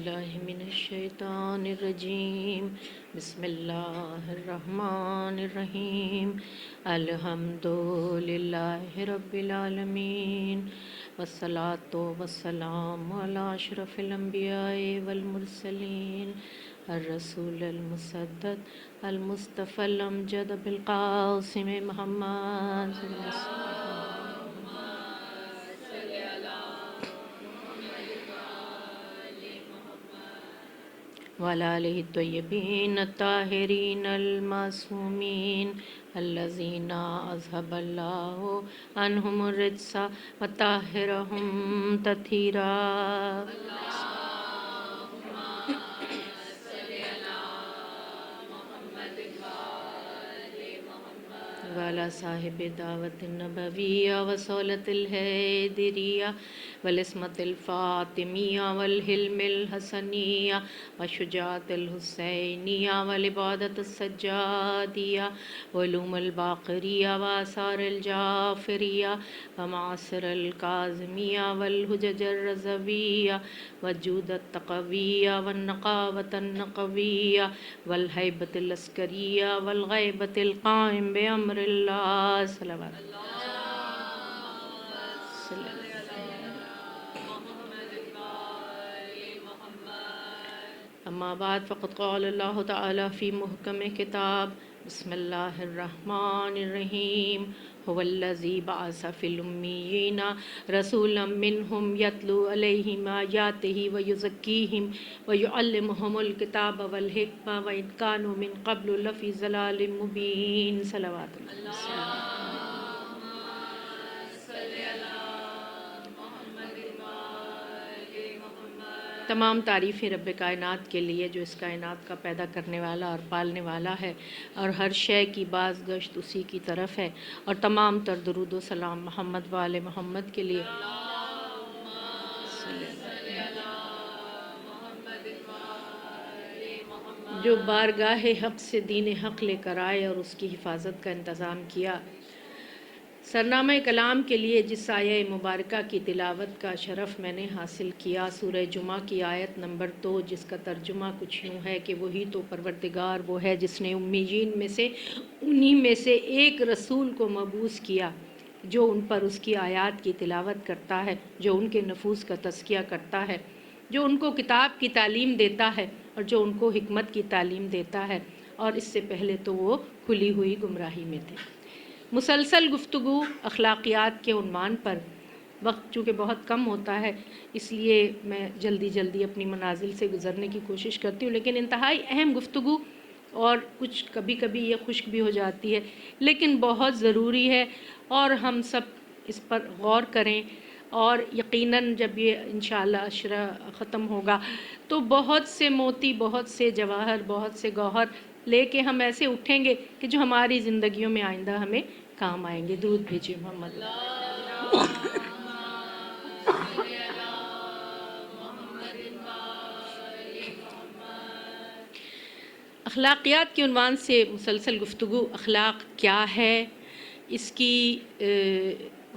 باللہ من الشیطان الرجیم بسم اللہ الرحمن الرحیم الحمد للہ رب العالمین والصلاة والسلام علی اشرف الانبیاء والمرسلین الرسول المسدد المصطفى الامجد بالقاسم محمد صلی اللہ علیہ وسلم وعلى آلہ الطیبین الطاہرین المعصومین الذین اذهب اللہ عنہم الرجس وطہرہم تطہیرا وعلى صاحب دعوت النبویہ وصولت الحیدریہ والعصمت الفاطمیہ والحلم الحسنیہ وشجاعت الحسینیہ والعبادت السجادیہ وعلوم الباقریہ وآثار الجعفریہ ومعاصر الکاظمیہ والحجج الرضویہ وجود التقویہ والنقاوت النقویہ والہیبت العسکریہ والغیبت القائم بأمر اللہ صلوات اما بعد فقد قال اللہ تعالی فی محکم کتاب بسم اللہ الرحمن الرحیم هو الذی بعث فی الامیین رسولا منہم یتلو علیہم آیاتہ ویزکیہم ویعلمہم الکتاب والحکمہ وإن کانوا من قبل لفی ضلال مبین صلوات اللہ تمام تعریفیں رب کائنات کے لیے جو اس کائنات کا پیدا کرنے والا اور پالنے والا ہے اور ہر شے کی باز گشت اسی کی طرف ہے، اور تمام تر درود و سلام محمد و آل محمد کے لیے جو بارگاہ حق سے دین حق لے کر آئے اور اس کی حفاظت کا انتظام کیا۔ سرنامہ کلام کے لیے جس آیہ مبارکہ کی تلاوت کا شرف میں نے حاصل کیا، سورہ جمعہ کی آیت نمبر 2، جس کا ترجمہ کچھ یوں ہے کہ وہی تو پروردگار وہ ہے جس نے امیین میں سے انہی میں سے ایک رسول کو مبعوث کیا جو ان پر اس کی آیات کی تلاوت کرتا ہے، جو ان کے نفوس کا تزکیہ کرتا ہے، جو ان کو کتاب کی تعلیم دیتا ہے اور جو ان کو حکمت کی تعلیم دیتا ہے، اور اس سے پہلے تو وہ کھلی ہوئی گمراہی میں تھے۔ مسلسل گفتگو اخلاقیات کے عنوان پر، وقت چونکہ بہت کم ہوتا ہے اس لیے میں جلدی اپنی منازل سے گزرنے کی کوشش کرتی ہوں، لیکن انتہائی اہم گفتگو اور کچھ کبھی کبھی یہ خشک بھی ہو جاتی ہے لیکن بہت ضروری ہے، اور ہم سب اس پر غور کریں، اور یقیناً جب یہ انشاءاللہ عشرہ ختم ہوگا تو بہت سے موتی، بہت سے جواہر، بہت سے گوہر لے کے ہم ایسے اٹھیں گے کہ جو ہماری زندگیوں میں آئندہ ہمیں کام آئیں گے۔ درود بھیجیے محمد۔ اخلاقیات کے عنوان سے مسلسل گفتگو، اخلاق کیا ہے، اس کی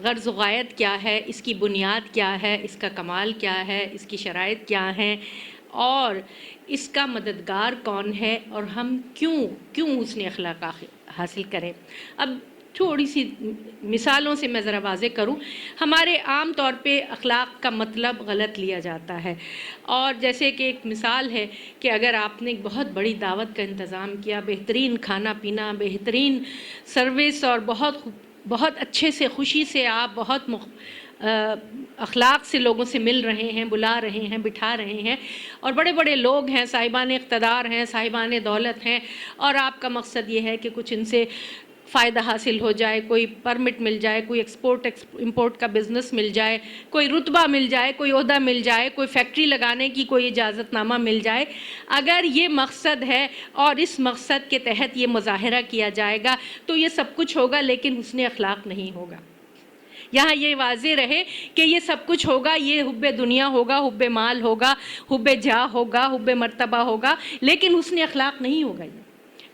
غرض و غایت کیا ہے، اس کی بنیاد کیا ہے، اس کا کمال کیا ہے، اس کی شرائط کیا ہیں، اور اس کا مددگار کون ہے، اور ہم کیوں حسن اخلاق حاصل کریں۔ اب تھوڑی سی مثالوں سے میں ذرا واضح کروں۔ ہمارے عام طور پہ اخلاق کا مطلب غلط لیا جاتا ہے، اور جیسے کہ ایک مثال ہے کہ اگر آپ نے ایک بہت بڑی دعوت کا انتظام کیا، بہترین کھانا پینا، بہترین سروس، اور بہت اچھے سے خوشی سے آپ بہت اخلاق سے لوگوں سے مل رہے ہیں، بلا رہے ہیں، بٹھا رہے ہیں، اور بڑے بڑے لوگ ہیں، صاحبان اقتدار ہیں، صاحبان دولت ہیں، اور آپ کا مقصد یہ ہے کہ کچھ ان سے فائدہ حاصل ہو جائے، کوئی پرمٹ مل جائے، کوئی ایکسپورٹ امپورٹ کا بزنس مل جائے، کوئی رتبہ مل جائے، کوئی عہدہ مل جائے، کوئی فیکٹری لگانے کی کوئی اجازت نامہ مل جائے۔ اگر یہ مقصد ہے اور اس مقصد کے تحت یہ مظاہرہ کیا جائے گا تو یہ سب کچھ ہوگا، لیکن حسن اخلاق نہیں ہوگا۔ یہاں یہ واضح رہے کہ یہ سب کچھ ہوگا، یہ حب دنیا ہوگا، حب مال ہوگا، حب جاہ ہوگا، حب مرتبہ ہوگا، لیکن حسن اخلاق نہیں ہوگا۔ یہ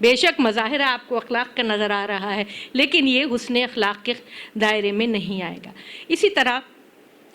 بے شک مظاہرہ آپ کو اخلاق کا نظر آ رہا ہے، لیکن یہ حسن اخلاق کے دائرے میں نہیں آئے گا۔ اسی طرح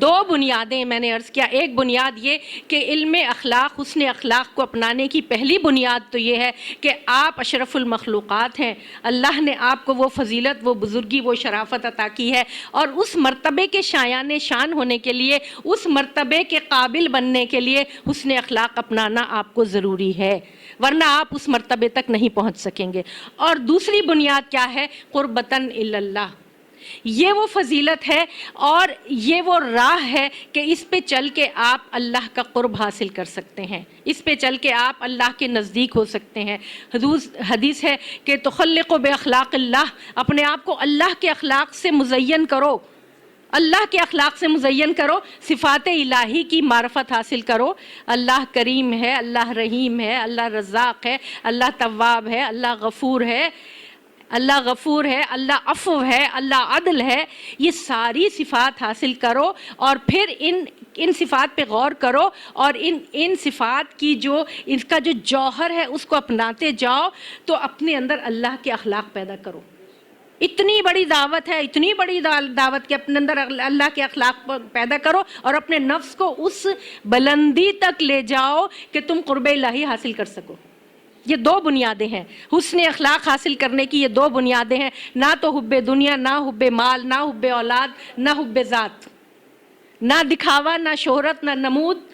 دو بنیادیں میں نے عرض کیا، ایک بنیاد یہ کہ علم اخلاق، حسن اخلاق کو اپنانے کی پہلی بنیاد تو یہ ہے کہ آپ اشرف المخلوقات ہیں، اللہ نے آپ کو وہ فضیلت، وہ بزرگی، وہ شرافت عطا کی ہے، اور اس مرتبے کے شایان شان ہونے کے لیے، اس مرتبے کے قابل بننے کے لیے حسن اخلاق اپنانا آپ کو ضروری ہے، ورنہ آپ اس مرتبے تک نہیں پہنچ سکیں گے۔ اور دوسری بنیاد کیا ہے؟ قربتاً الی اللہ، یہ وہ فضیلت ہے اور یہ وہ راہ ہے کہ اس پہ چل کے آپ اللہ کا قرب حاصل کر سکتے ہیں، اس پہ چل کے آپ اللہ کے نزدیک ہو سکتے ہیں۔ حدیث ہے کہ تخلق باخلاق اللہ، اپنے آپ کو اللہ کے اخلاق سے مزین کرو، اللہ کے اخلاق سے مزین کرو، صفات الہی کی معرفت حاصل کرو۔ اللہ کریم ہے، اللہ رحیم ہے، اللہ رزاق ہے، اللہ تواب ہے، اللہ غفور ہے، اللہ عفو ہے، اللہ عدل ہے، یہ ساری صفات حاصل کرو، اور پھر ان صفات پہ غور کرو، اور ان صفات کی اس کا جو جوہر ہے اس کو اپناتے جاؤ، تو اپنے اندر اللہ کے اخلاق پیدا کرو۔ اتنی بڑی دعوت ہے، اتنی بڑی دعوت کہ اپنے اندر اللہ کے اخلاق پیدا کرو اور اپنے نفس کو اس بلندی تک لے جاؤ کہ تم قرب الہی حاصل کر سکو۔ یہ دو بنیادیں ہیں، حسن اخلاق حاصل کرنے کی یہ دو بنیادیں ہیں، نہ تو حب دنیا، نہ حب مال، نہ حب اولاد، نہ حب ذات، نہ دکھاوا، نہ شہرت، نہ نمود،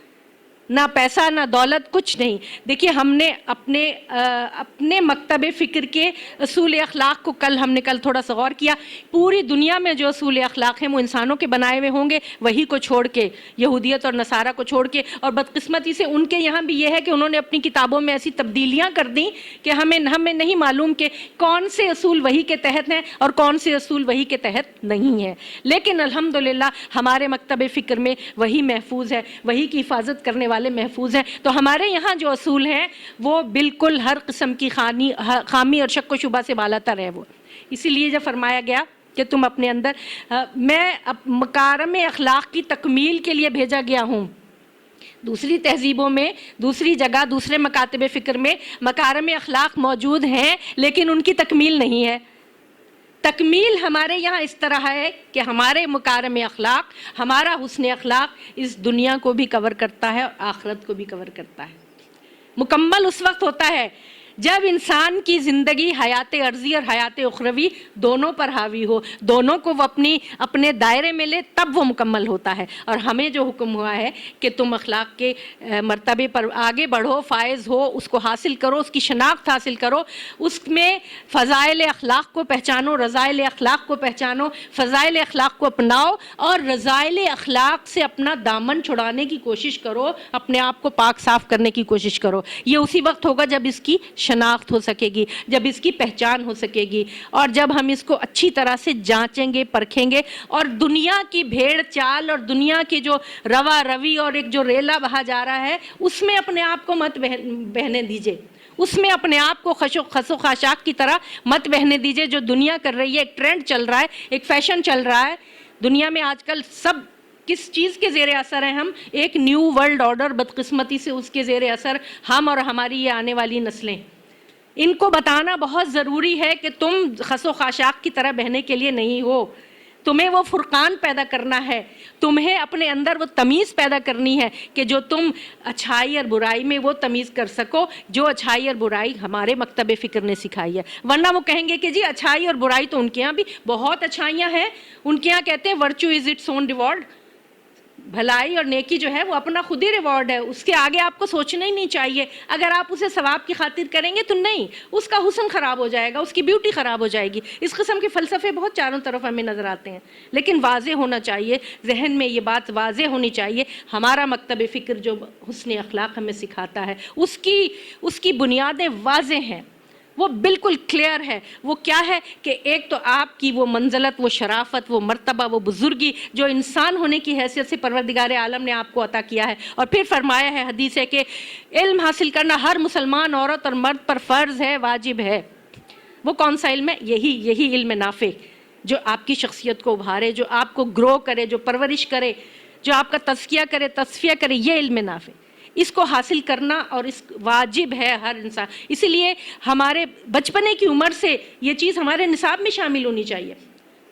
نہ پیسہ، نہ دولت، کچھ نہیں۔ دیکھیے ہم نے اپنے مکتب فکر کے اصول اخلاق کو ہم نے کل تھوڑا سا غور کیا۔ پوری دنیا میں جو اصول اخلاق ہیں وہ انسانوں کے بنائے ہوئے ہوں گے، وہی کو چھوڑ کے، یہودیت اور نصارہ کو چھوڑ کے، اور بدقسمتی سے ان کے یہاں بھی یہ ہے کہ انہوں نے اپنی کتابوں میں ایسی تبدیلیاں کر دیں کہ ہمیں نہیں معلوم کہ کون سے اصول وہی کے تحت ہیں اور کون سے اصول وہی کے تحت نہیں ہیں۔ لیکن الحمدللہ ہمارے مکتب فکر میں وہی محفوظ ہے، وہی کی حفاظت کرنے والے محفوظ ہیں۔ تو ہمارے یہاں جو اصول ہیں وہ بالکل ہر قسم کی خامی اور شک و شبہ سے بالاتر ہے۔ وہ اسی لیے جب فرمایا گیا کہ تم اپنے اندر، میں مکارم اخلاق کی تکمیل کے لیے بھیجا گیا ہوں۔ دوسری تہذیبوں میں، دوسری جگہ، دوسرے مکاتب فکر میں مکارم اخلاق موجود ہیں لیکن ان کی تکمیل نہیں ہے۔ تکمیل ہمارے یہاں اس طرح ہے کہ ہمارے مکارم اخلاق، ہمارا حسن اخلاق اس دنیا کو بھی کور کرتا ہے اور آخرت کو بھی کور کرتا ہے۔ مکمل اس وقت ہوتا ہے جب انسان کی زندگی حیات عرضی اور حیات اخروی دونوں پر حاوی ہو، دونوں کو وہ اپنے دائرے میں لے، تب وہ مکمل ہوتا ہے۔ اور ہمیں جو حکم ہوا ہے کہ تم اخلاق کے مرتبے پر آگے بڑھو، فائز ہو، اس کو حاصل کرو، اس کی شناخت حاصل کرو، اس میں فضائل اخلاق کو پہچانو، رذائل اخلاق کو پہچانو، فضائل اخلاق کو اپناؤ، اور رذائل اخلاق سے اپنا دامن چھڑانے کی کوشش کرو، اپنے آپ کو پاک صاف کرنے کی کوشش کرو۔ یہ اسی وقت ہوگا جب اس کی شناخت ہو سکے گی، جب اس کی پہچان ہو سکے گی، اور جب ہم اس کو اچھی طرح سے جانچیں گے، پرکھیں گے، اور دنیا کی بھیڑ چال اور دنیا کی جو روا روی اور ایک جو ریلا بہا جا رہا ہے اس میں اپنے آپ کو مت بہنے دیجئے، اس میں اپنے آپ کو خس و خاشاک کی طرح مت بہنے دیجئے۔ جو دنیا کر رہی ہے، ایک ٹرینڈ چل رہا ہے، ایک فیشن چل رہا ہے دنیا میں آج کل، سب کس چیز کے زیر اثر ہیں؟ ہم ایک نیو ورلڈ آرڈر، بدقسمتی سے اس کے زیر اثر ہم اور ہماری یہ آنے والی نسلیں۔ ان کو بتانا بہت ضروری ہے کہ تم خس و خاشاک کی طرح بہنے کے لیے نہیں ہو، تمہیں وہ فرقان پیدا کرنا ہے، تمہیں اپنے اندر وہ تمیز پیدا کرنی ہے کہ جو تم اچھائی اور برائی میں وہ تمیز کر سکو جو اچھائی اور برائی ہمارے مکتب فکر نے سکھائی ہے۔ ورنہ وہ کہیں گے کہ جی اچھائی اور برائی تو ان کے ہاں بھی بہت اچھائیاں ہیں، ان کے ہاں کہتے ہیں ورچو از اٹس اون ریوارڈ، بھلائی اور نیکی جو ہے وہ اپنا خود ہی ریوارڈ ہے، اس کے آگے آپ کو سوچنا ہی نہیں چاہیے۔ اگر آپ اسے ثواب کی خاطر کریں گے تو نہیں، اس کا حسن خراب ہو جائے گا، اس کی بیوٹی خراب ہو جائے گی۔ اس قسم کے فلسفے بہت چاروں طرف ہمیں نظر آتے ہیں، لیکن واضح ہونا چاہیے، ذہن میں یہ بات واضح ہونی چاہیے، ہمارا مکتب فکر جو حسن اخلاق ہمیں سکھاتا ہے اس کی بنیادیں واضح ہیں، وہ بالکل کلیئر ہے۔ وہ کیا ہے کہ ایک تو آپ کی وہ منزلت، وہ شرافت، وہ مرتبہ، وہ بزرگی جو انسان ہونے کی حیثیت سے پروردگار عالم نے آپ کو عطا کیا ہے، اور پھر فرمایا ہے حدیث ہے کہ علم حاصل کرنا ہر مسلمان عورت اور مرد پر فرض ہے، واجب ہے۔ وہ کون سا علم ہے؟ یہی علم نافع جو آپ کی شخصیت کو ابھارے، جو آپ کو گرو کرے، جو پرورش کرے، جو آپ کا تزکیہ کرے، تصفیہ کرے، یہ علم نافع، اس کو حاصل کرنا اور اس واجب ہے ہر انسان۔ اسی لیے ہمارے بچپنے کی عمر سے یہ چیز ہمارے نصاب میں شامل ہونی چاہیے۔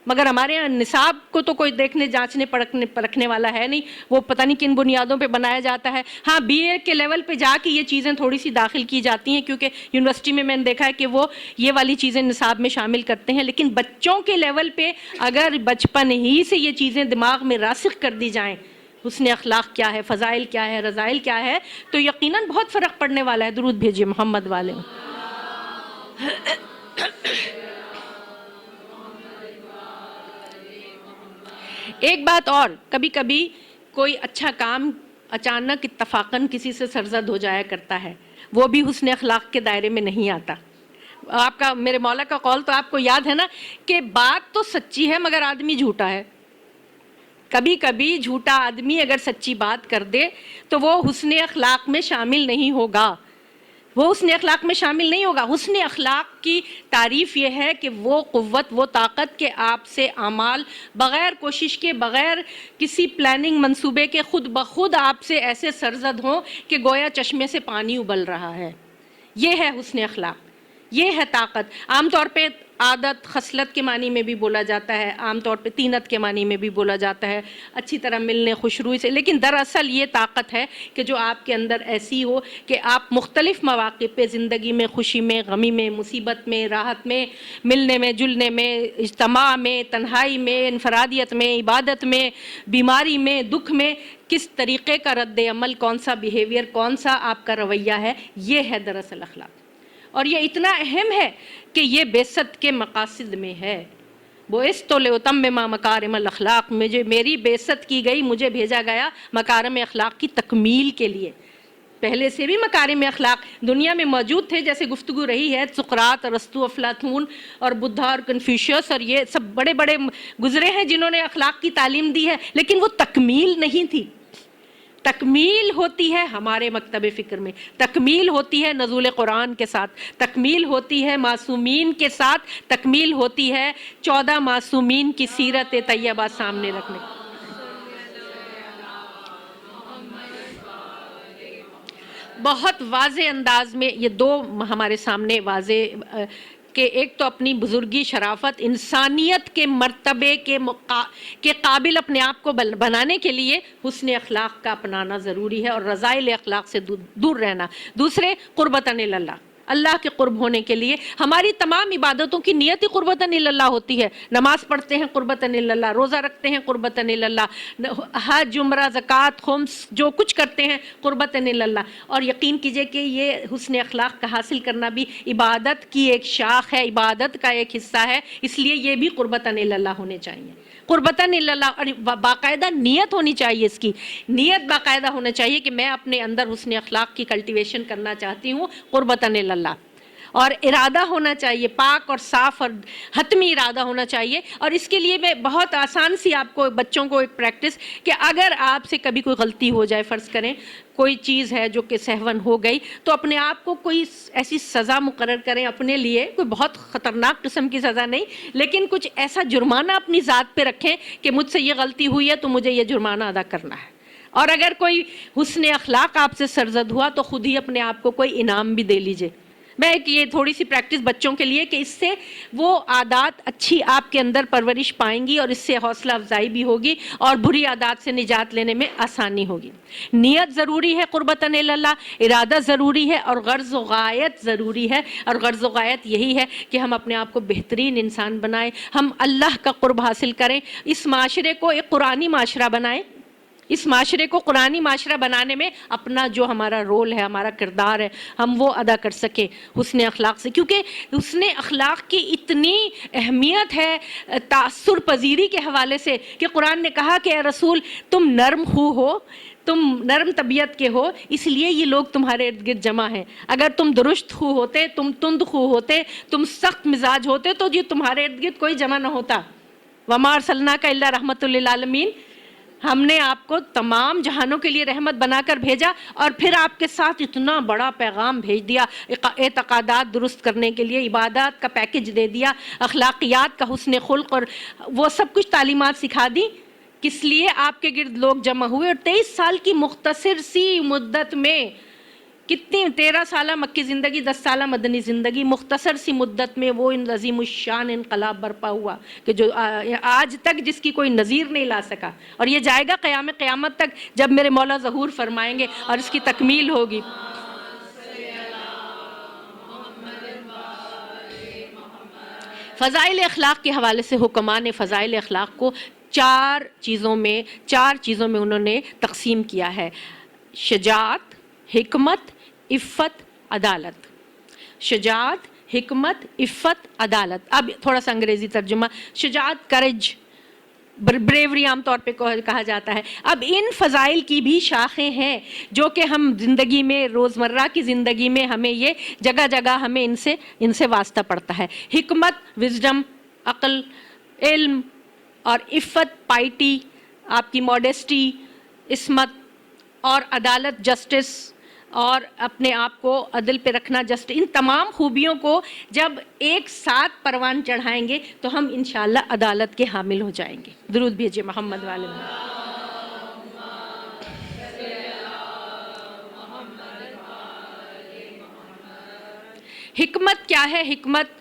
مگر ہمارے یہاں نصاب کو تو کوئی دیکھنے جانچنے پرکھنے والا ہے نہیں، وہ پتہ نہیں کن بنیادوں پہ بنایا جاتا ہے۔ ہاں بی اے کے لیول پہ جا کے یہ چیزیں تھوڑی سی داخل کی جاتی ہیں، کیونکہ یونیورسٹی میں نے دیکھا ہے کہ وہ یہ والی چیزیں نصاب میں شامل کرتے ہیں، لیکن بچوں کے لیول پہ اگر بچپن ہی سے یہ چیزیں دماغ میں راسخ کر دی جائیں، حسن اخلاق کیا ہے، فضائل کیا ہے، رذائل کیا ہے، تو یقیناً بہت فرق پڑنے والا ہے۔ درود بھیجیے محمد والے۔ ایک بات اور، کبھی کبھی کوئی اچھا کام اچانک اتفاقاً کسی سے سرزد ہو جایا کرتا ہے، وہ بھی حسن اخلاق کے دائرے میں نہیں آتا۔ آپ کا میرے مولا کا قول تو آپ کو یاد ہے نا کہ بات تو سچی ہے مگر آدمی جھوٹا ہے۔ کبھی کبھی جھوٹا آدمی اگر سچی بات کر دے تو وہ حسن اخلاق میں شامل نہیں ہوگا، وہ حسن اخلاق میں شامل نہیں ہوگا۔ حسن اخلاق کی تعریف یہ ہے کہ وہ قوت، وہ طاقت کہ آپ سے اعمال بغیر کوشش کے، بغیر کسی پلاننگ منصوبے کے، خود بخود آپ سے ایسے سرزد ہوں کہ گویا چشمے سے پانی ابل رہا ہے۔ یہ ہے حسن اخلاق، یہ ہے طاقت۔ عام طور پہ عادت، خصلت کے معنی میں بھی بولا جاتا ہے، عام طور پہ طینت کے معنی میں بھی بولا جاتا ہے، اچھی طرح ملنے، خوشروئی سے، لیکن دراصل یہ طاقت ہے کہ جو آپ کے اندر ایسی ہو کہ آپ مختلف مواقع پہ زندگی میں، خوشی میں، غمی میں، مصیبت میں، راحت میں، ملنے میں، جلنے میں، اجتماع میں، تنہائی میں، انفرادیت میں، عبادت میں، بیماری میں، دکھ میں، کس طریقے کا رد عمل، کون سا بیہیویئر، کون سا آپ کا رویہ ہے، یہ ہے دراصل اخلاق۔ اور یہ اتنا اہم ہے کہ یہ بعثت کے مقاصد میں ہے۔ بعثت لأتمم مکارم الاخلاق، میری بعثت کی گئی، مجھے بھیجا گیا مکارم اخلاق کی تکمیل کے لیے۔ پہلے سے بھی مکارم اخلاق دنیا میں موجود تھے، جیسے گفتگو رہی ہے، سقراط، ارسطو، افلاطون اور بدھا اور کنفیوشس اور یہ سب بڑے بڑے گزرے ہیں جنہوں نے اخلاق کی تعلیم دی ہے، لیکن وہ تکمیل نہیں تھی۔ تکمیل ہوتی ہے ہمارے مکتب فکر میں، تکمیل ہوتی ہے نزول قرآن کے ساتھ، تکمیل ہوتی ہے معصومین کے ساتھ، تکمیل ہوتی ہے 14 معصومین کی سیرت طیبہ سامنے رکھنے۔ بہت واضح انداز میں یہ دو ہمارے سامنے واضح کہ ایک تو اپنی بزرگی، شرافت، انسانیت کے مرتبے کے قابل اپنے آپ کو بنانے کے لیے حسن اخلاق کا اپنانا ضروری ہے اور رذائل اخلاق سے دور رہنا۔ دوسرے قربتاً اللہ، اللہ کے قرب ہونے کے لیے ہماری تمام عبادتوں کی نیت ہی قربتاً اللہ ہوتی ہے۔ نماز پڑھتے ہیں قربتاً اللہ، روزہ رکھتے ہیں قربتاً اللہ، حج، عمرہ، زکوٰۃ، خمس، جو کچھ کرتے ہیں قربتاً اللہ۔ اور یقین کیجئے کہ یہ حسن اخلاق کا حاصل کرنا بھی عبادت کی ایک شاخ ہے، عبادت کا ایک حصہ ہے، اس لیے یہ بھی قربتاً اللہ ہونے چاہیے۔ قربتاً اللہ، اور باقاعدہ نیت ہونی چاہیے، اس کی نیت باقاعدہ ہونا چاہیے کہ میں اپنے اندر حسن اخلاق کی کلٹیویشن کرنا چاہتی ہوں قربتاً اللہ، اور ارادہ ہونا چاہیے، پاک اور صاف اور حتمی ارادہ ہونا چاہیے۔ اور اس کے لیے میں بہت آسان سی آپ کو بچوں کو ایک پریکٹس کہ اگر آپ سے کبھی کوئی غلطی ہو جائے، فرض کریں کوئی چیز ہے جو کہ سہون ہو گئی، تو اپنے آپ کو کوئی ایسی سزا مقرر کریں اپنے لیے، کوئی بہت خطرناک قسم کی سزا نہیں، لیکن کچھ ایسا جرمانہ اپنی ذات پہ رکھیں کہ مجھ سے یہ غلطی ہوئی ہے تو مجھے یہ جرمانہ ادا کرنا ہے۔ اور اگر کوئی حسن اخلاق آپ سے سرزد ہوا تو خود ہی اپنے آپ کو کوئی انعام بھی دے لیجئے۔ میں یہ تھوڑی سی پریکٹس بچوں کے لیے کہ اس سے وہ عادات اچھی آپ کے اندر پرورش پائیں گی اور اس سے حوصلہ افزائی بھی ہوگی اور بری عادات سے نجات لینے میں آسانی ہوگی۔ نیت ضروری ہے قربتاً اللہ، ارادہ ضروری ہے، اور غرض و غایت ضروری ہے، اور غرض و غایت یہی ہے کہ ہم اپنے آپ کو بہترین انسان بنائیں، ہم اللہ کا قرب حاصل کریں، اس معاشرے کو ایک قرآنی معاشرہ بنائیں، اس معاشرے کو قرآنی معاشرہ بنانے میں اپنا جو ہمارا رول ہے، ہمارا کردار ہے، ہم وہ ادا کر سکیں حسن اخلاق سے، کیونکہ حسن اخلاق کی اتنی اہمیت ہے تأثر پذیری کے حوالے سے کہ قرآن نے کہا کہ اے رسول تم نرم خو ہو، تم نرم طبیعت کے ہو، اس لیے یہ لوگ تمہارے ارد گرد جمع ہیں۔ اگر تم درشت خو ہوتے، تم تند خو ہوتے، تم سخت مزاج ہوتے تو یہ تمہارے ارد گرد کوئی جمع نہ ہوتا۔ وَمَا أَرْسَلْنَاكَ إِلَّا رَحْمَةً لِّلْعَالَمِينَ، ہم نے آپ کو تمام جہانوں کے لیے رحمت بنا کر بھیجا، اور پھر آپ کے ساتھ اتنا بڑا پیغام بھیج دیا، اعتقادات درست کرنے کے لیے عبادات کا پیکج دے دیا، اخلاقیات کا حسن خلق اور وہ سب کچھ تعلیمات سکھا دی، کس لیے آپ کے گرد لوگ جمع ہوئے۔ اور 23 سال کی مختصر سی مدت میں کتنی 13 سالہ مکی زندگی، 10 سالہ مدنی زندگی، مختصر سی مدت میں وہ عظیم الشان انقلاب برپا ہوا کہ جو آج تک جس کی کوئی نظیر نہیں لا سکا، اور یہ جائے گا قیامت تک جب میرے مولا ظہور فرمائیں گے اور اس کی تکمیل ہوگی۔ فضائل اخلاق کے حوالے سے حکماء نے فضائل اخلاق کو چار چیزوں میں انہوں نے تقسیم کیا ہے: شجاعت، حکمت، عفت، عدالت۔ شجاعت، حکمت، عفت، عدالت۔ اب تھوڑا سا انگریزی ترجمہ۔ شجاعت، کریج، بریوری عام طور پہ کہا جاتا ہے۔ اب ان فضائل کی بھی شاخیں ہیں جو کہ ہم زندگی میں، روزمرہ کی زندگی میں ہمیں یہ جگہ جگہ ہمیں ان سے واسطہ پڑتا ہے۔ حکمت، وزڈم، عقل، علم، اور عفت، پائٹی، آپ کی موڈیسٹی، عصمت، اور عدالت، جسٹس، اور اپنے آپ کو عدل پہ رکھنا، جسٹ، ان تمام خوبیوں کو جب ایک ساتھ پروان چڑھائیں گے تو ہم انشاءاللہ عدالت کے حامل ہو جائیں گے۔ درود بھیجئے محمد والے محمد۔ حکمت کیا ہے؟ حکمت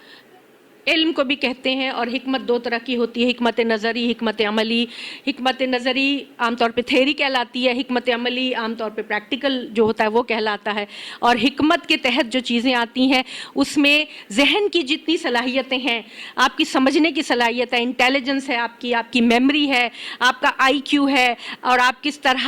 علم کو بھی کہتے ہیں، اور حکمت دو طرح کی ہوتی ہے: حکمت نظری، حکمت عملی۔ حکمت نظری عام طور پہ تھیری کہلاتی ہے، حکمت عملی عام طور پہ پریکٹیکل جو ہوتا ہے وہ کہلاتا ہے۔ اور حکمت کے تحت جو چیزیں آتی ہیں اس میں ذہن کی جتنی صلاحیتیں ہیں، آپ کی سمجھنے کی صلاحیت ہے، انٹیلیجنس ہے، آپ کی میموری ہے، آپ کا آئی کیو ہے، اور آپ کس طرح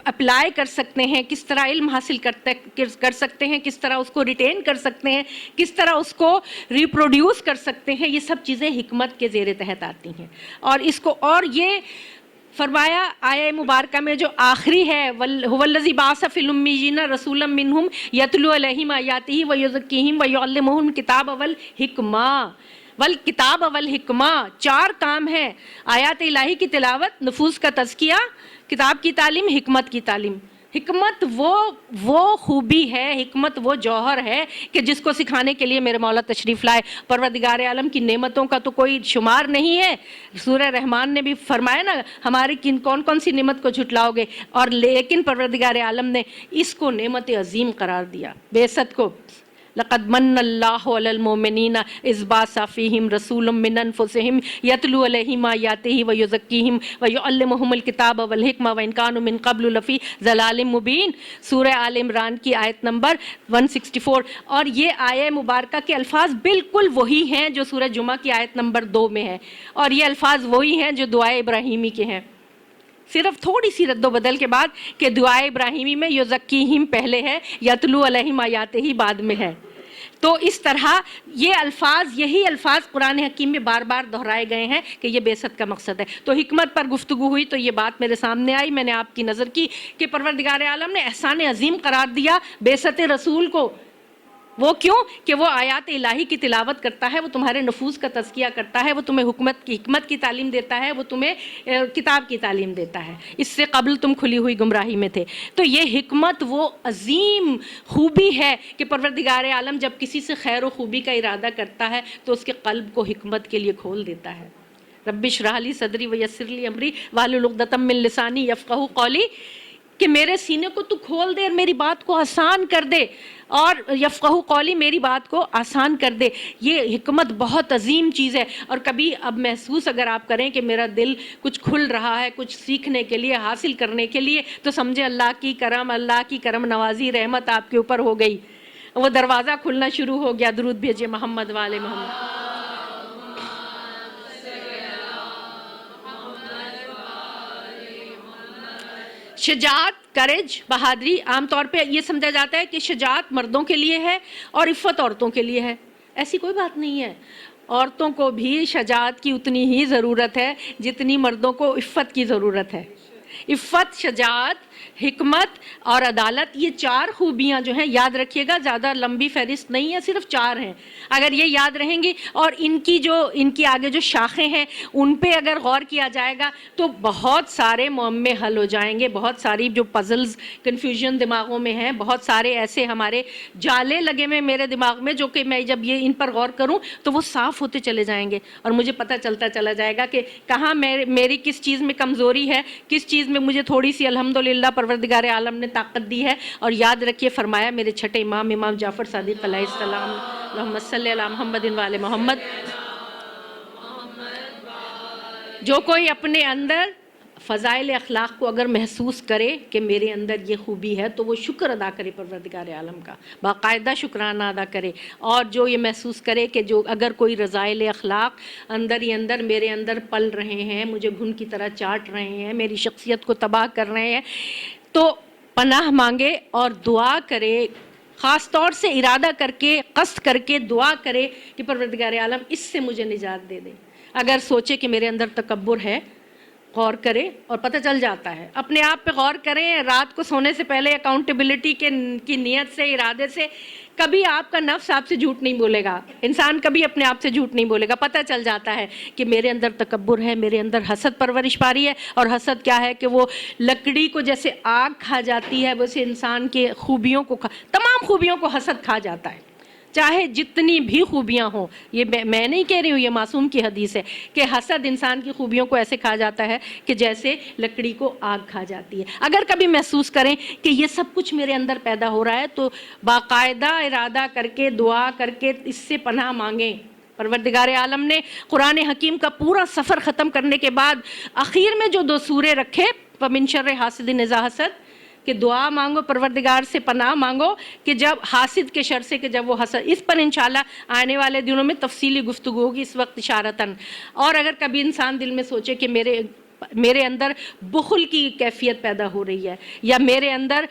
اپلائی کر سکتے ہیں، کس طرح علم حاصل کر سکتے ہیں، کس طرح اس کو ریٹین کر سکتے ہیں، کس طرح اس کو ریپروڈیوس کر سکتے ہیں، یہ سب چیزیں حکمت کے زیر تحت آتی ہیں۔ اور اس کو، اور یہ فرمایا آیہ مبارکہ میں جو آخری ہے، هو الذی بعث فی الامیین رسولا منہم یتلو علیہم آیاتہ ویزکیہم ویعلمہم الکتاب والحکمہ۔ والحکمہ، چار کام ہیں: آیات الہی کی تلاوت، نفوس کا تزکیہ، کتاب کی تعلیم، حکمت کی تعلیم۔ حکمت وہ خوبی ہے، حکمت وہ جوہر ہے کہ جس کو سکھانے کے لیے میرے مولا تشریف لائے۔ پروردگار عالم کی نعمتوں کا تو کوئی شمار نہیں ہے۔ سورہ رحمان نے بھی فرمایا نا، ہماری کون سی نعمت کو جھٹلاؤ گے، اور لیکن پروردگار عالم نے اس کو نعمت عظیم قرار دیا، بعثت کو۔ لقد من اللہ علی المؤمنین اذ بعث فیہم رسولا من انفسہم یتلو علیہم آیاتہ ویزکیہم ویعلمہم الکتاب والحکمہ وان کانوا من قبل لفی ضلال مبین۔ سورہ آل عمران کی آیت نمبر 164۔ اور یہ آیہ مبارکہ کے الفاظ بالکل وہی ہیں جو سورہ جمعہ کی آیت نمبر 2 میں ہے، اور یہ الفاظ وہی ہیں جو دعائے ابراہیمی کے ہیں، صرف تھوڑی سی رد و بدل کے بعد کہ دعائے ابراہیمی میں یزکیہم پہلے ہے، یتلو علیہم آیاتہ بعد میں ہے۔ تو اس طرح یہی الفاظ قرآن حکیم میں بار بار دہرائے گئے ہیں کہ یہ بعثت کا مقصد ہے۔ تو حکمت پر گفتگو ہوئی تو یہ بات میرے سامنے آئی، میں نے آپ کی نظر کی کہ پروردگار عالم نے احسان عظیم قرار دیا بعثت رسول کو۔ وہ کیوں؟ کہ وہ آیات الہی کی تلاوت کرتا ہے، وہ تمہارے نفوس کا تزکیہ کرتا ہے، وہ تمہیں حکمت کی تعلیم دیتا ہے، وہ تمہیں کتاب کی تعلیم دیتا ہے۔ اس سے قبل تم کھلی ہوئی گمراہی میں تھے۔ تو یہ حکمت وہ عظیم خوبی ہے کہ پروردگار عالم جب کسی سے خیر و خوبی کا ارادہ کرتا ہے تو اس کے قلب کو حکمت کے لیے کھول دیتا ہے۔ رب اشرح لی صدری ویسر لی امری واحلل عقدۃ من لسانی یفقہوا قولی، کہ میرے سینے کو تو کھول دے اور میری بات کو آسان کر دے، اور یفقہوا قولی، میری بات کو آسان کر دے۔ یہ حکمت بہت عظیم چیز ہے۔ اور کبھی اب محسوس اگر آپ کریں کہ میرا دل کچھ کھل رہا ہے کچھ سیکھنے کے لیے، حاصل کرنے کے لیے، تو سمجھے اللہ کی کرم نوازی، رحمت آپ کے اوپر ہو گئی، وہ دروازہ کھلنا شروع ہو گیا۔ درود بھیجئے محمد والے محمد۔ شجاعت، کریج، بہادری، عام طور پہ یہ سمجھا جاتا ہے کہ شجاعت مردوں کے لیے ہے اور عفت عورتوں کے لیے ہے۔ ایسی کوئی بات نہیں ہے، عورتوں کو بھی شجاعت کی اتنی ہی ضرورت ہے جتنی مردوں کو عفت کی ضرورت ہے۔ عفت، شجاعت، حکمت اور عدالت، یہ چار خوبیاں جو ہیں، یاد رکھیے گا، زیادہ لمبی فہرست نہیں ہے، صرف چار ہیں۔ اگر یہ یاد رہیں گی اور ان کی آگے جو شاخیں ہیں ان پہ اگر غور کیا جائے گا تو بہت سارے معمے حل ہو جائیں گے، بہت ساری جو پزلز، کنفیوژن دماغوں میں ہیں، بہت سارے ایسے ہمارے جالے لگے ہوئے میرے دماغ میں جو کہ میں جب یہ ان پر غور کروں تو وہ صاف ہوتے چلے جائیں گے، اور مجھے پتہ چلتا چلا جائے گا کہ کہاں میری کس چیز میں کمزوری ہے، کس چیز میں مجھے تھوڑی سی الحمدللہ الحمدللہ پروردگار عالم نے طاقت دی ہے. اور یاد رکھیے فرمایا میرے چھٹے امام جعفر صادق علیہ السلام، اللہم صلی علی محمد و آل محمد، جو کوئی اپنے اندر فضائل اخلاق کو اگر محسوس کرے کہ میرے اندر یہ خوبی ہے تو وہ شکر ادا کرے پروردگار عالم کا، باقاعدہ شکرانہ ادا کرے. اور جو یہ محسوس کرے کہ جو اگر کوئی رذائل اخلاق اندر ہی اندر میرے اندر پل رہے ہیں، مجھے گھن کی طرح چاٹ رہے ہیں، میری شخصیت کو تباہ کر رہے ہیں، تو پناہ مانگے اور دعا کرے، خاص طور سے ارادہ کر کے قصد کر کے دعا کرے کہ پروردگار عالم اس سے مجھے نجات دے دے. اگر سوچے کہ میرے اندر تکبر ہے، غور کرے اور پتہ چل جاتا ہے. اپنے آپ پہ غور کریں، رات کو سونے سے پہلے اکاؤنٹیبلٹی کی نیت سے، ارادے سے. کبھی آپ کا نفس آپ سے جھوٹ نہیں بولے گا، انسان کبھی اپنے آپ سے جھوٹ نہیں بولے گا. پتہ چل جاتا ہے کہ میرے اندر تکبر ہے، میرے اندر حسد پرورش پاری ہے. اور حسد کیا ہے کہ وہ لکڑی کو جیسے آگ کھا جاتی ہے، ویسے انسان کے خوبیوں کو تمام خوبیوں کو حسد کھا جاتا ہے، چاہے جتنی بھی خوبیاں ہوں. یہ میں نہیں کہہ رہی ہوں، یہ معصوم کی حدیث ہے کہ حسد انسان کی خوبیوں کو ایسے کھا جاتا ہے کہ جیسے لکڑی کو آگ کھا جاتی ہے. اگر کبھی محسوس کریں کہ یہ سب کچھ میرے اندر پیدا ہو رہا ہے تو باقاعدہ ارادہ کر کے دعا کر کے اس سے پناہ مانگیں. پروردگار عالم نے قرآن حکیم کا پورا سفر ختم کرنے کے بعد آخر میں جو 2 سورے رکھے، وَمِن شَرِّ حاسد اذا حسد، کہ دعا مانگو، پروردگار سے پناہ مانگو کہ جب حاسد کے شر سے، کہ جب وہ حسد. اس پر انشاءاللہ آنے والے دنوں میں تفصیلی گفتگو ہوگی، اس وقت اشارتاً. اور اگر کبھی انسان دل میں سوچے کہ میرے اندر بخل کی کیفیت پیدا ہو رہی ہے، یا میرے اندر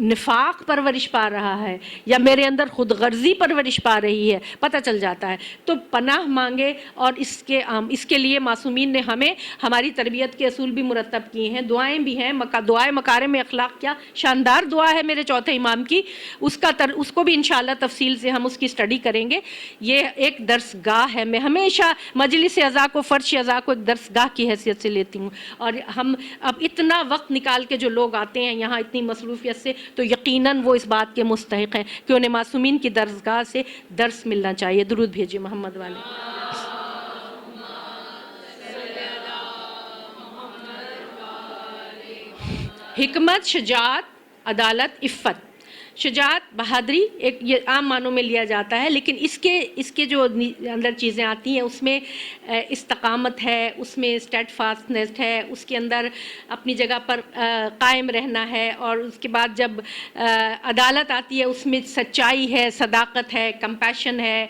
نفاق پرورش پا رہا ہے، یا میرے اندر خود غرضی پرورش پا رہی ہے، پتہ چل جاتا ہے، تو پناہ مانگے. اور اس کے لیے معصومین نے ہمیں ہماری تربیت کے اصول بھی مرتب کیے ہیں، دعائیں بھی ہیں. دعائے مکارم اخلاق کیا شاندار دعا ہے میرے چوتھے امام کی، اس کو بھی انشاءاللہ تفصیل سے ہم اس کی اسٹڈی کریں گے. یہ ایک درس گاہ ہے. میں ہمیشہ مجلس اعضاء کو، فرش اعضاء کو ایک درس گاہ کی حیثیت سے لیتی ہوں. اور ہم اب اتنا وقت نکال کے جو لوگ آتے ہیں یہاں اتنی مصروفیت سے، تو یقیناً وہ اس بات کے مستحق ہیں کہ انہیں معصومین کی درسگاہ سے درس ملنا چاہیے. درود بھیجیے محمد والے. حکمت، شجاعت، عدالت، عفت. شجاعت، بہادری ایک یہ عام معنوں میں لیا جاتا ہے، لیکن اس کے جو اندر چیزیں آتی ہیں اس میں استقامت ہے، اس میں اسٹیڈ فاسٹنس ہے، اس کے اندر اپنی جگہ پر قائم رہنا ہے. اور اس کے بعد جب عدالت آتی ہے اس میں سچائی ہے، صداقت ہے، کمپیشن ہے،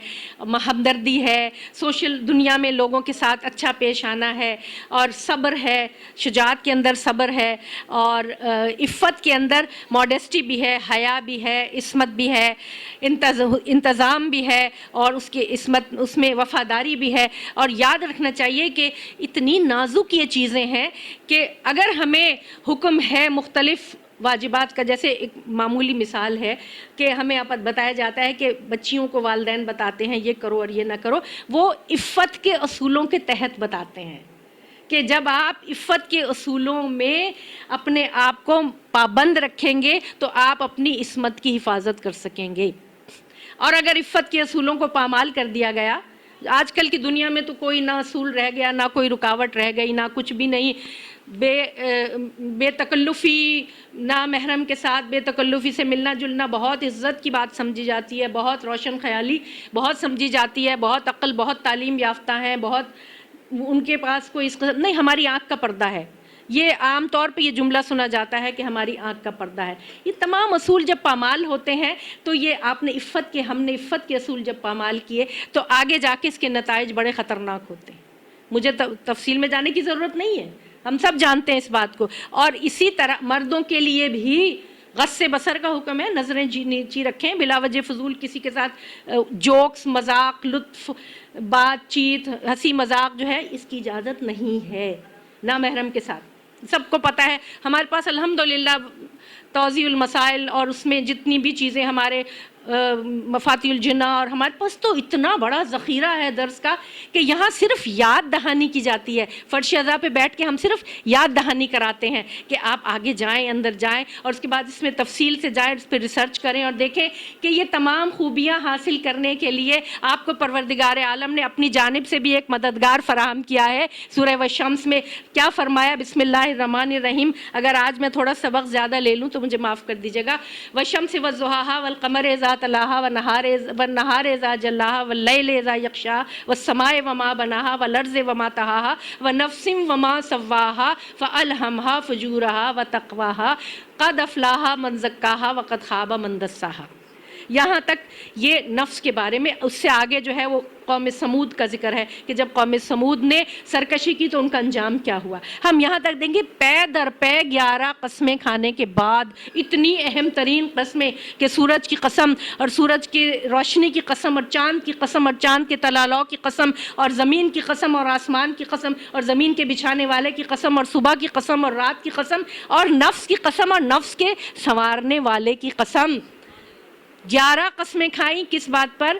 ہمدردی ہے، سوشل دنیا میں لوگوں کے ساتھ اچھا پیش آنا ہے، اور صبر ہے. شجاعت کے اندر صبر ہے، اور عفت کے اندر ماڈیسٹی بھی ہے، حیا بھی ہے، عصمت بھی ہے، انتظام بھی ہے، اور اس کی عصمت، اس میں وفاداری بھی ہے. اور یاد رکھنا چاہیے کہ اتنی نازک یہ چیزیں ہیں کہ اگر ہمیں حکم ہے مختلف واجبات کا، جیسے ایک معمولی مثال ہے کہ ہمیں بتایا جاتا ہے کہ بچیوں کو والدین بتاتے ہیں یہ کرو اور یہ نہ کرو، وہ عفت کے اصولوں کے تحت بتاتے ہیں کہ جب آپ عفت کے اصولوں میں اپنے آپ کو پابند رکھیں گے تو آپ اپنی عصمت کی حفاظت کر سکیں گے. اور اگر عفت کے اصولوں کو پامال کر دیا گیا، آج کل کی دنیا میں تو کوئی نہ اصول رہ گیا، نہ کوئی رکاوٹ رہ گئی، نہ کچھ بھی نہیں. بے تکلفی، نہ محرم کے ساتھ بے تکلفی سے ملنا جلنا بہت عزت کی بات سمجھی جاتی ہے، بہت روشن خیالی بہت سمجھی جاتی ہے، بہت عقل، بہت تعلیم یافتہ ہیں، بہت ان کے پاس کوئی اس قسم نہیں. ہماری آنکھ کا پردہ ہے. یہ عام طور پہ یہ جملہ سنا جاتا ہے کہ ہماری آنکھ کا پردہ ہے. یہ تمام اصول جب پامال ہوتے ہیں تو یہ ہم نے عفت کے اصول جب پامال کیے تو آگے جا کے اس کے نتائج بڑے خطرناک ہوتے ہیں. مجھے تفصیل میں جانے کی ضرورت نہیں ہے، ہم سب جانتے ہیں اس بات کو. اور اسی طرح مردوں کے لیے بھی غص بصر کا حکم ہے، نظریں نیچی رکھیں، بلا وجہ فضول کسی کے ساتھ جوکس، مذاق، لطف، بات چیت، ہنسی مذاق جو ہے اس کی اجازت نہیں ہے نہ محرم کے ساتھ. سب کو پتہ ہے ہمارے پاس الحمدللہ توضیح المسائل اور اس میں جتنی بھی چیزیں ہمارے مفاتیح الجنہ، اور ہمارے پاس تو اتنا بڑا ذخیرہ ہے درس کا کہ یہاں صرف یاد دہانی کی جاتی ہے. فرش اعضاء پہ بیٹھ کے ہم صرف یاد دہانی کراتے ہیں کہ آپ آگے جائیں، اندر جائیں، اور اس کے بعد اس میں تفصیل سے جائیں، اس پہ ریسرچ کریں اور دیکھیں کہ یہ تمام خوبیاں حاصل کرنے کے لیے آپ کو پروردگار عالم نے اپنی جانب سے بھی ایک مددگار فراہم کیا ہے. سورہ والشمس میں کیا فرمایا؟ بسم اللہ الرحمن الرحیم. اگر آج میں تھوڑا سبق زیادہ لے لوں تو مجھے معاف کر دیجیے گا. والشمس وضحاہا والقمر اذا تلاہا والنہار اذا جلاہا واللیل اذا یغشاہا والسماء وما بناہا والارض وما طحاہا ونفس وما سواہا فالہمہا فجورہا وتقواہا قد افلاح من زکاہا وقد خاب من دساہا. یہاں تک یہ نفس کے بارے میں. اس سے آگے جو ہے وہ قوم سمود کا ذکر ہے کہ جب قوم سمود نے سرکشی کی تو ان کا انجام کیا ہوا. ہم یہاں تک دیں گے پے در پے 11 قسمیں کھانے کے بعد اتنی اہم ترین قسمیں کہ سورج کی قسم اور سورج کی روشنی کی قسم اور چاند کی قسم اور چاند کے تلالوں کی قسم اور زمین کی قسم اور آسمان کی قسم اور زمین کے بچھانے والے کی قسم اور صبح کی قسم اور رات کی قسم اور نفس کی قسم اور نفس کے سنوارنے والے کی قسم. 11 قسمیں کھائیں. کس بات پر؟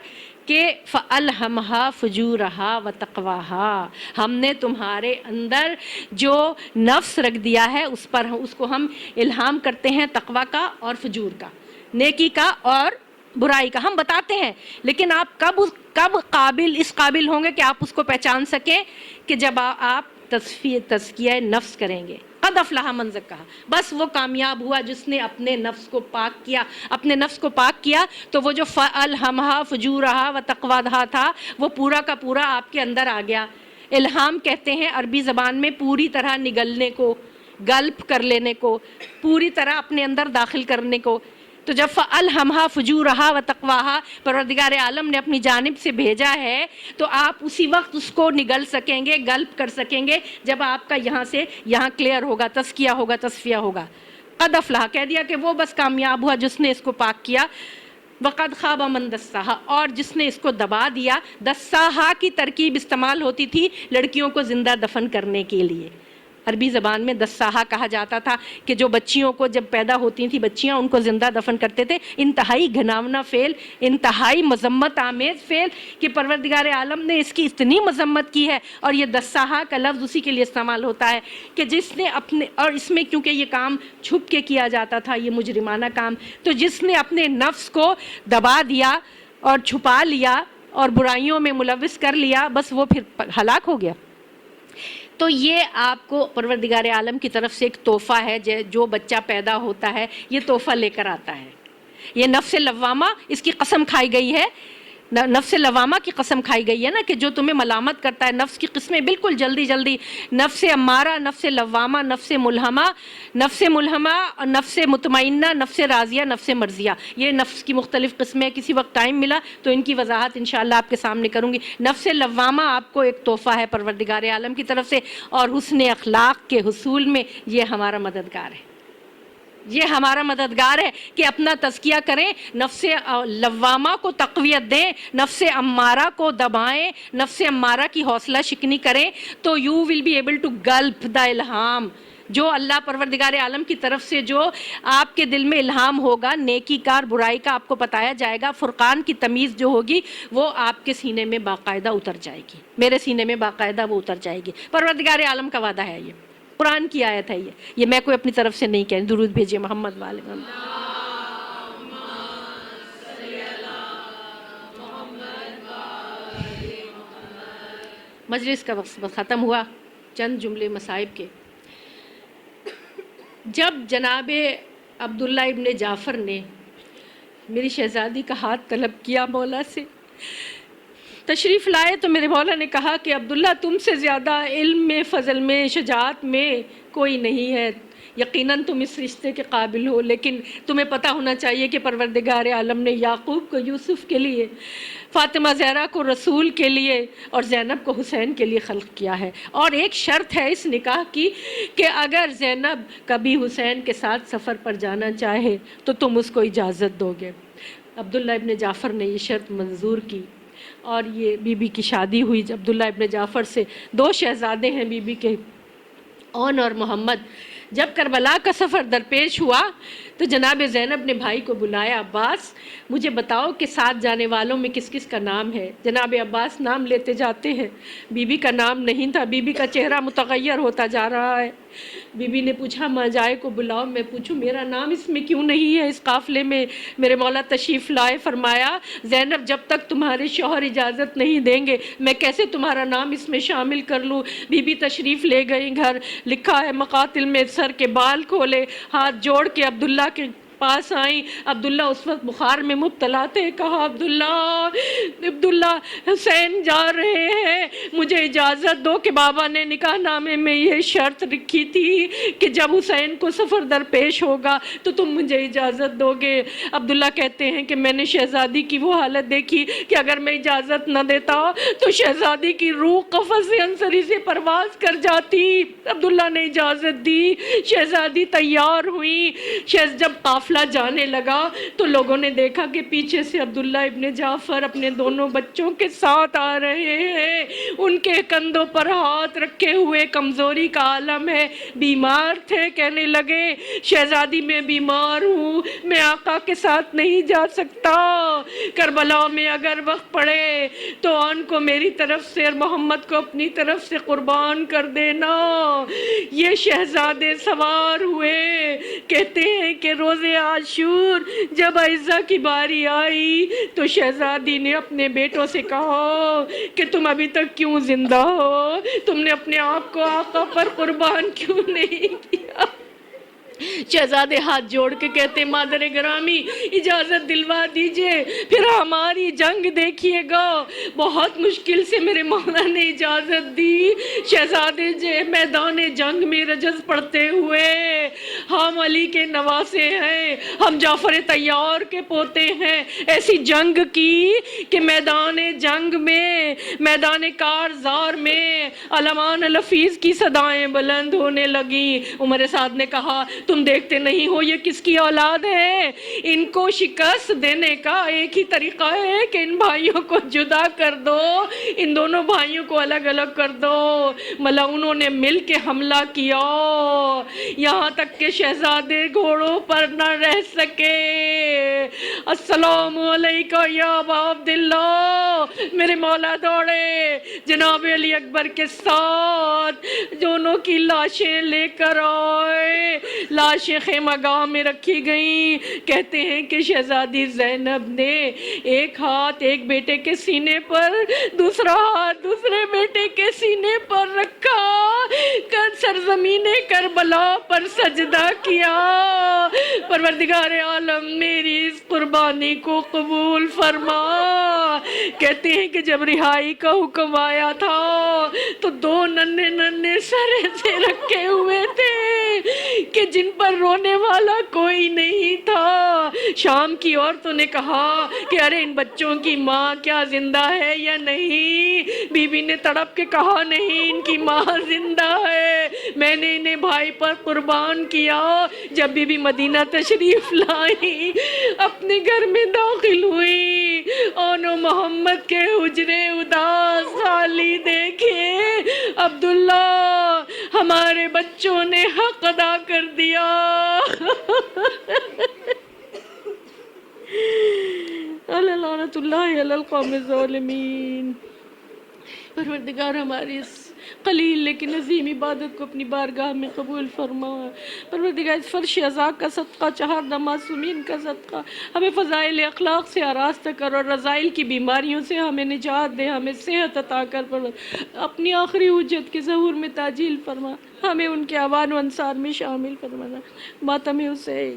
کہ فَأَلْهَمْهَا فُجُورَهَا وَتَقْوَاهَا. ہم نے تمہارے اندر جو نفس رکھ دیا ہے اس کو ہم الہام کرتے ہیں تقوی کا اور فجور کا، نیکی کا اور برائی کا. ہم بتاتے ہیں، لیکن آپ کب اس قابل ہوں گے کہ آپ اس کو پہچان سکیں؟ کہ جب آپ تزکیہ نفس کریں گے. قد افلح من زکاہا. بس وہ کامیاب ہوا جس نے اپنے نفس کو پاک کیا. اپنے نفس کو پاک کیا تو وہ جو فَأَلْهَمْهَا فُجُورَهَا وَتَقْوَاهَا تھا وہ پورا کا پورا آپ کے اندر آ گیا. الہام کہتے ہیں عربی زبان میں پوری طرح نگلنے کو، گلپ کر لینے کو، پوری طرح اپنے اندر داخل کرنے کو. تو جب فَأَلْهَمْهَا فُجُورَهَا وَتَقْوَاهَا پروردگار عالم نے اپنی جانب سے بھیجا ہے تو آپ اسی وقت اس کو نگل سکیں گے، گلپ کر سکیں گے جب آپ کا یہاں سے یہاں کلیئر ہوگا، تزکیہ ہوگا، تصفیہ ہوگا. قد افلح کہہ دیا کہ وہ بس کامیاب ہوا جس نے اس کو پاک کیا. وقد خاب من دساہا، اور جس نے اس کو دبا دیا. دساہا کی ترکیب استعمال ہوتی تھی لڑکیوں کو زندہ دفن کرنے کے لیے. عربی زبان میں دساہا کہا جاتا تھا کہ جو بچیوں کو جب پیدا ہوتی تھیں بچیاں ان کو زندہ دفن کرتے تھے. انتہائی گھناونا فعل، انتہائی مذمت آمیز فعل کہ پروردگار عالم نے اس کی اتنی مذمت کی ہے. اور یہ دساہا کا لفظ اسی کے لیے استعمال ہوتا ہے کہ جس نے اپنے، اور اس میں کیونکہ یہ کام چھپ کے کیا جاتا تھا، یہ مجرمانہ کام، تو جس نے اپنے نفس کو دبا دیا اور چھپا لیا اور برائیوں میں ملوث کر لیا، بس وہ پھر ہلاک ہو گیا. تو یہ آپ کو پروردگار عالم کی طرف سے ایک تحفہ ہے. جو بچہ پیدا ہوتا ہے یہ تحفہ لے کر آتا ہے. یہ نفس لوامہ، اس کی قسم کھائی گئی ہے، نفس لوامہ کی قسم کھائی گئی ہے نا کہ جو تمہیں ملامت کرتا ہے. نفس کی قسمیں بالکل جلدی جلدی: نفس امارہ، نفس لوامہ، نفس ملہمہ، نفس مطمئنہ، نفس راضیہ، نفس مرضیہ. یہ نفس کی مختلف قسمیں. کسی وقت ٹائم ملا تو ان کی وضاحت انشاءاللہ آپ کے سامنے کروں گی. نفس لوامہ آپ کو ایک تحفہ ہے پروردگار عالم کی طرف سے، اور حسن اخلاق کے حصول میں یہ ہمارا مددگار ہے. یہ ہمارا مددگار ہے کہ اپنا تزکیہ کریں، نفس لوامہ کو تقویت دیں، نفس امارہ کو دبائیں، نفس امارہ کی حوصلہ شکنی کریں، تو you will be able to gulp the الہام. جو اللہ پروردگار عالم کی طرف سے جو آپ کے دل میں الہام ہوگا نیکی کا اور برائی کا آپ کو بتایا جائے گا، فرقان کی تمیز جو ہوگی وہ آپ کے سینے میں باقاعدہ اتر جائے گی، میرے سینے میں باقاعدہ وہ اتر جائے گی. پروردگار عالم کا وعدہ ہے، یہ قرآن کی آیت ہے. یہ میں کوئی اپنی طرف سے نہیں کہہ. درود بھیجیے محمد والے محمد. مجلس کا وقت ختم ہوا. چند جملے مصائب کے. جب جناب عبداللہ ابن جعفر نے میری شہزادی کا ہاتھ طلب کیا مولا سے، تشریف لائے تو میرے مولا نے کہا کہ عبداللہ تم سے زیادہ علم میں، فضل میں، شجاعت میں کوئی نہیں ہے، یقیناً تم اس رشتے کے قابل ہو، لیکن تمہیں پتہ ہونا چاہیے کہ پروردگار عالم نے یعقوب کو یوسف کے لیے، فاطمہ زہرا کو رسول کے لیے اور زینب کو حسین کے لیے خلق کیا ہے. اور ایک شرط ہے اس نکاح کی کہ اگر زینب کبھی حسین کے ساتھ سفر پر جانا چاہے تو تم اس کو اجازت دو گے. عبداللہ ابن جعفر نے یہ شرط منظور کی اور یہ بی بی کی شادی ہوئی. عبداللہ ابن جعفر سے 2 شہزادے ہیں بی بی کے، اون اور محمد. جب کربلا کا سفر درپیش ہوا تو جناب زینب نے بھائی کو بلایا، عباس مجھے بتاؤ کہ ساتھ جانے والوں میں کس کس کا نام ہے؟ جناب عباس نام لیتے جاتے ہیں، بی بی کا نام نہیں تھا، بی بی کا چہرہ متغیر ہوتا جا رہا ہے۔ بی بی نے پوچھا ماجائے کو بلاؤ، میں پوچھوں میرا نام اس میں کیوں نہیں ہے اس قافلے میں؟ میرے مولا تشریف لائے، فرمایا زینب جب تک تمہارے شوہر اجازت نہیں دیں گے میں کیسے تمہارا نام اس میں شامل کر لوں؟ بی بی تشریف لے گئی گھر، لکھا ہے مقاتل میں سر کے بال کھولے، ہاتھ جوڑ کے عبداللہ کے پاس آئیں۔ عبداللہ اس وقت بخار میں مبتلا تھے، کہا عبداللہ حسین جا رہے ہیں، مجھے اجازت دو کہ بابا نے نکاح نامے میں یہ شرط رکھی تھی کہ جب حسین کو سفر درپیش ہوگا تو تم مجھے اجازت دو گے۔ عبداللہ کہتے ہیں کہ میں نے شہزادی کی وہ حالت دیکھی کہ اگر میں اجازت نہ دیتا تو شہزادی کی روح قفس عنصری سے پرواز کر جاتی۔ عبداللہ نے اجازت دی، شہزادی تیار ہوئی۔ جب قافلہ جانے لگا تو لوگوں نے دیکھا کہ پیچھے سے عبداللہ ابن جعفر اپنے دونوں بچوں کے ساتھ آ رہے ہیں، ان کے کندھوں پر ہاتھ رکھے ہوئے، کمزوری کا عالم ہے، بیمار تھے۔ کہنے لگے شہزادی میں بیمار ہوں، میں آقا کے ساتھ نہیں جا سکتا، کربلا میں اگر وقت پڑے تو ان کو میری طرف سے اور محمد کو اپنی طرف سے قربان کر دینا۔ یہ شہزادے سوار ہوئے، کہتے ہیں کہ روز عاشور جب عائزہ کی باری آئی تو شہزادی نے اپنے بیٹوں سے کہا کہ تم ابھی تک کیوں زندہ ہو؟ تم نے اپنے آپ کو آقا پر قربان کیوں نہیں کیا؟ شہزادے ہاتھ جوڑ کے کہتے مادر گرامی اجازت دلوا دیجئے، پھر ہماری جنگ دیکھیے گا۔ بہت مشکل سے میرے مولا نے اجازت دی۔ شہزادے میدان جنگ میں رجز پڑھتے ہوئے ہم علی کے نواسے ہیں، ہم جعفر طیار کے پوتے ہیں، ایسی جنگ کی کہ میدان جنگ میں، میدان کارزار میں علمان لفیظ کی صدائیں بلند ہونے لگیں۔ عمر سعد نے کہا تم دیکھتے نہیں ہو یہ کس کی اولاد ہے؟ ان کو شکست دینے کا ایک ہی طریقہ ہے کہ ان بھائیوں کو جدا کر دو، ان دونوں بھائیوں کو الگ الگ کر دو۔ ملعونوں نے مل کے حملہ کیا، یہاں تک کہ شہزادے گھوڑوں پر نہ رہ سکے۔ السلام علیکہ یا ابا عبداللہ، میرے مولا دوڑے جناب علی اکبر کے ساتھ دونوں کی لاشیں لے کر آئے۔ لاشیں خیمہ گاہ میں رکھی گئیں۔ کہتے ہیں کہ شہزادی زینب نے ایک ہاتھ ایک بیٹے کے سینے پر، دوسرا ہاتھ دوسرے بیٹے کے سینے پر رکھا کر سرزمین کربلا پر سجدہ کیا۔ پروردگار عالم میری اس قربانی کو قبول فرما۔ کہتے ہیں کہ جب رہائی کا حکم آیا تھا تو دو ننھے ننھے سر ایسے رکھے ہوئے تھے کہ جن پر رونے والا کوئی نہیں تھا۔ شام کی عورتوں نے کہا کہ ارے ان بچوں کی ماں کیا زندہ ہے یا نہیں؟ بی بی نے تڑپ کے کہا نہیں، ان کی ماں زندہ ہے، میں نے انہیں بھائی پر قربان کیا۔ جب بی بی مدینہ تشریف لائی، اپنے گھر میں داخل ہوئی، اونو محمد کے حجرے اداس خالی دیکھے۔ عبداللہ ہمارے بچوں نے حق ادا کر دیا۔ لعنت اللہ علی القوم الظالمین۔ پروردگار ہماری اس قلیل لیکن عظیم عبادت کو اپنی بارگاہ میں قبول فرما۔ پروردگار اس فرش عزا کا صدقہ، چہاردہ معصومین کا صدقہ ہمیں فضائل اخلاق سے آراستہ کر اور رذائل کی بیماریوں سے ہمیں نجات دے، ہمیں صحت عطا کر، اپنی آخری حجت کے ظہور میں تعجیل فرما، ہمیں ان کے اعوان و انصار میں شامل فرمانا۔ ماتم حسین۔